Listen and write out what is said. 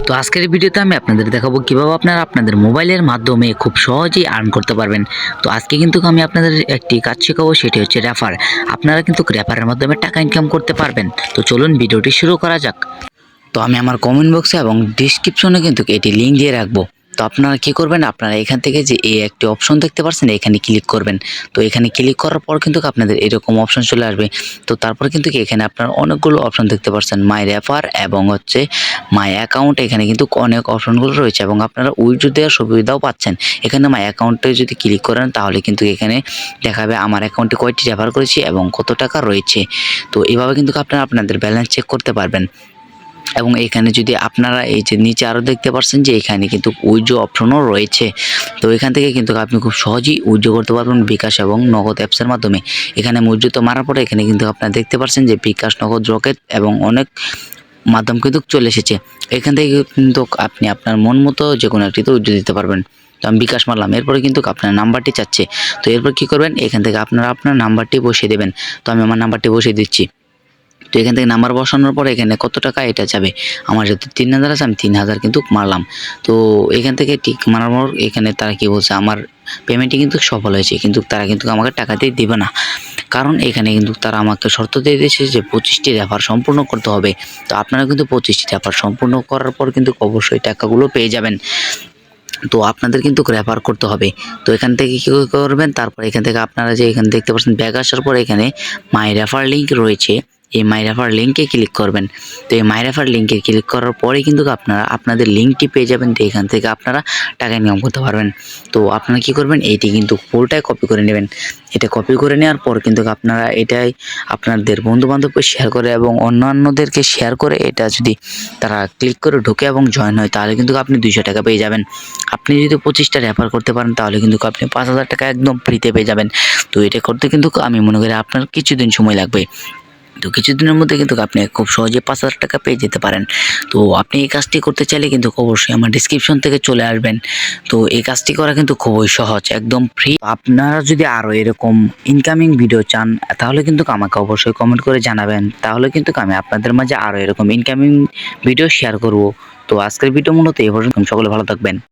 তো আজকের ভিডিওতে আমি আপনাদের দেখাবো কিভাবে আপনারা আপনাদের মোবাইলের মাধ্যমে খুব সহজেই আর্ন করতে পারবেন। তো আজকে কিন্তু আমি আপনাদের একটি কাজ শেখাবো, সেটি হচ্ছে রেফার। আপনারা কিন্তু রেফারের মাধ্যমে টাকা ইনকাম করতে পারবেন। তো চলুন ভিডিওটি শুরু করা যাক। তো আমি আমার কমেন্ট বক্সে এবং ডিসক্রিপশনে কিন্তু এটি লিঙ্ক দিয়ে রাখবো। তো আপনারা কি করবেন, আপনারা এখান থেকে যে এই একটি অপশন দেখতে পাচ্ছেন এখানে ক্লিক করবেন। তো এখানে ক্লিক করার পর কিন্তু আপনাদের এরকম অপশন চলে আসবে। তো তারপর কিন্তু এখানে আপনারা অনেকগুলো অপশন দেখতে পাচ্ছেন, মাই রেফার এবং হচ্ছে মাই অ্যাকাউন্ট। এখানে কিন্তু অনেক অপশনগুলো রয়েছে এবং আপনারা উইথড্র দেওয়ার সুবিধাও পাচ্ছেন। এখানে মাই অ্যাকাউন্টে যদি ক্লিক করেন তাহলে কিন্তু এখানে দেখাবে আমার অ্যাকাউন্টে কয়টি রেফার করেছি এবং কত টাকা রয়েছে। তো এভাবে কিন্তু আপনারা আপনাদের ব্যালেন্স চেক করতে পারবেন। এবং এখানে যদি আপনারা এই যে নিচে আরও দেখতে পাচ্ছেন যে এখানে কিন্তু উইথড্র অপশনও রয়েছে। তো এখান থেকে কিন্তু আপনি খুব সহজেই উইথড্র করতে পারবেন বিকাশ এবং নগদ অ্যাপসের মাধ্যমে। এখানে উইথড্র তো মারার পরে এখানে কিন্তু আপনারা দেখতে পাচ্ছেন যে বিকাশ, নগদ, রকেট এবং অনেক মাধ্যম কিন্তু চলে এসেছে। এখান থেকে কিন্তু আপনি আপনার মন মতো যে কোনো একটিতে উইথড্র দিতে পারবেন। তো আমি বিকাশ মারলাম, এরপরে কিন্তু আপনার নাম্বারটি চাচ্ছে। তো এরপর কি করবেন, এখান থেকে আপনারা আপনার নাম্বারটি বসিয়ে দেবেন। তো আমি আমার নাম্বারটি বসিয়ে দিচ্ছি। তো এখান থেকে নাম্বার বসানোর পরে এখানে কত টাকা এটা যাবে, আমার যেহেতু 3000 আছে আমি 3000 কিন্তু মারলাম। তো এখান থেকে টিক মারার পর এখানে তারা কি বলছে, আমার পেমেন্টটি কিন্তু সফল হয়েছে, কিন্তু তারা কিন্তু আমাকে টাকাতেই দিবে না। কারণ এখানে কিন্তু তারা আমাকে শর্ত দিয়ে দিয়েছে যে 25টি রেফার সম্পূর্ণ করতে হবে। তো আপনারা কিন্তু 25টি রেফার সম্পূর্ণ করার পর কিন্তু অবশ্যই টাকাগুলো পেয়ে যাবেন। তো আপনাদের কিন্তু রেফার করতে হবে। তো এখান থেকে কী করবেন, তারপর এখান থেকে আপনারা যে এখানে দেখতে পাচ্ছেন ব্যাক আসার পর এখানে মাই রেফার লিঙ্ক রয়েছে, এই মাই রেফার লিঙ্কে ক্লিক করবেন। তো এই মাই রেফার লিঙ্কে ক্লিক করার পরে কিন্তু আপনারা আপনাদের লিঙ্কটি পেয়ে যাবেন। তো এখান থেকে আপনারা টাকা ইনকাম করতে পারবেন। তো আপনারা কি করবেন, এইটি কিন্তু ফুলটাই কপি করে নেবেন। এটা কপি করে নেওয়ার পর কিন্তু আপনারা এটাই আপনাদের বন্ধুবান্ধবকে শেয়ার করে এবং অন্যান্যদেরকে শেয়ার করে এটা যদি তারা ক্লিক করে ঢোকে এবং জয়েন হয় তাহলে কিন্তু আপনি 200 টাকা পেয়ে যাবেন। আপনি যদি 25টা রেফার করতে পারেন তাহলে কিন্তু আপনি 5000 টাকা একদম ফ্রিতে পেয়ে যাবেন। তো এটা করতে কিন্তু আমি মনে করি আপনার কিছুদিন সময় লাগবে। তো কিছুদিনের মধ্যে কিন্তু আপনি খুব সহজে 5000 টাকা পেয়ে যেতে পারেন। তো আপনি এই কাজটি করতে চাইলে কিন্তু অবশ্যই আমার ডিসক্রিপশন থেকে চলে আসবেন। তো এই কাজটি করা কিন্তু খুবই সহজ, একদম ফ্রি। আপনারা যদি আরও এরকম ইনকামিং ভিডিও চান তাহলে কিন্তু আমাকে অবশ্যই কমেন্ট করে জানাবেন, তাহলে কিন্তু আমি আপনাদের মাঝে আরও এরকম ইনকামিং ভিডিও শেয়ার করব। তো আজকের ভিডিও মূলত এই পর্যন্ত, সকলে ভালো থাকবেন।